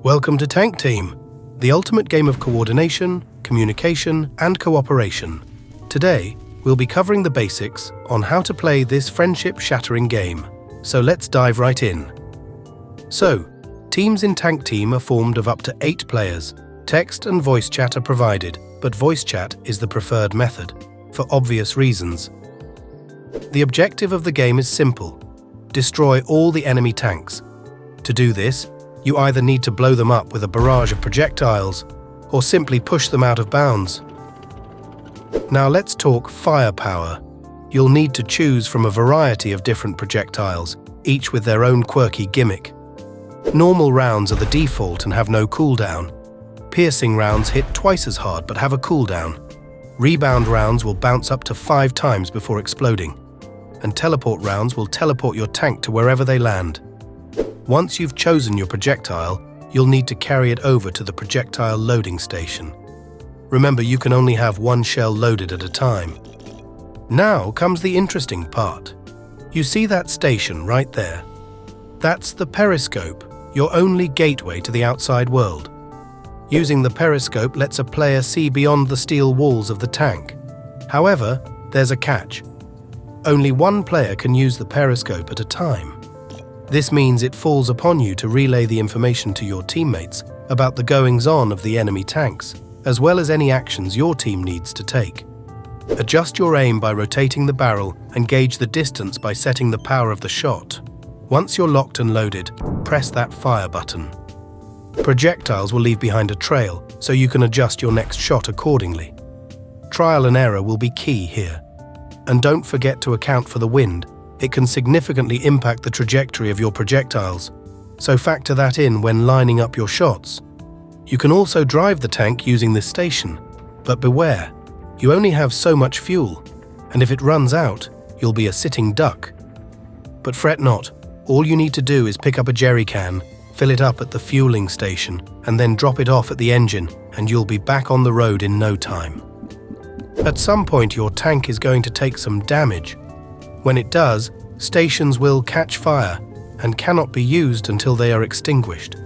Welcome to Tank Team, the ultimate game of coordination, communication, and cooperation. Today, we'll be covering the basics on how to play this friendship-shattering game. So let's dive right in. So, teams in Tank Team are formed of up to 8 players. Text and voice chat are provided, but voice chat is the preferred method, for obvious reasons. The objective of the game is simple: destroy all the enemy tanks. To do this, you either need to blow them up with a barrage of projectiles, or simply push them out of bounds. Now let's talk firepower. You'll need to choose from a variety of different projectiles, each with their own quirky gimmick. Normal rounds are the default and have no cooldown. Piercing rounds hit twice as hard but have a cooldown. Rebound rounds will bounce up to 5 times before exploding. And teleport rounds will teleport your tank to wherever they land. Once you've chosen your projectile, you'll need to carry it over to the projectile loading station. Remember, you can only have one shell loaded at a time. Now comes the interesting part. You see that station right there? That's the periscope, your only gateway to the outside world. Using the periscope lets a player see beyond the steel walls of the tank. However, there's a catch. Only one player can use the periscope at a time. This means it falls upon you to relay the information to your teammates about the goings-on of the enemy tanks, as well as any actions your team needs to take. Adjust your aim by rotating the barrel and gauge the distance by setting the power of the shot. Once you're locked and loaded, press that fire button. Projectiles will leave behind a trail, so you can adjust your next shot accordingly. Trial and error will be key here. And don't forget to account for the wind. It can significantly impact the trajectory of your projectiles, so factor that in when lining up your shots. You can also drive the tank using this station, but beware, you only have so much fuel, and if it runs out, you'll be a sitting duck. But fret not, all you need to do is pick up a jerry can, fill it up at the fueling station, and then drop it off at the engine, and you'll be back on the road in no time. At some point, your tank is going to take some damage. When it does, stations will catch fire and cannot be used until they are extinguished.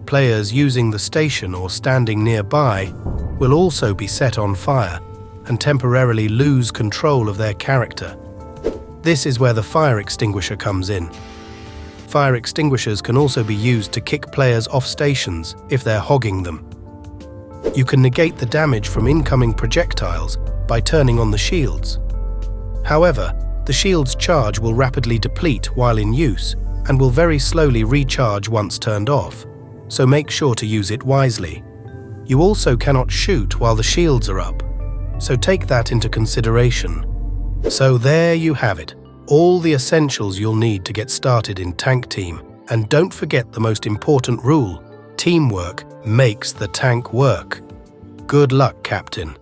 Players using the station or standing nearby will also be set on fire and temporarily lose control of their character. This is where the fire extinguisher comes in. Fire extinguishers can also be used to kick players off stations if they're hogging them. You can negate the damage from incoming projectiles by turning on the shields. However, the shield's charge will rapidly deplete while in use and will very slowly recharge once turned off, so make sure to use it wisely. You also cannot shoot while the shields are up, so take that into consideration. So there you have it, all the essentials you'll need to get started in Tank Team. And don't forget the most important rule: teamwork makes the tank work. Good luck, Captain.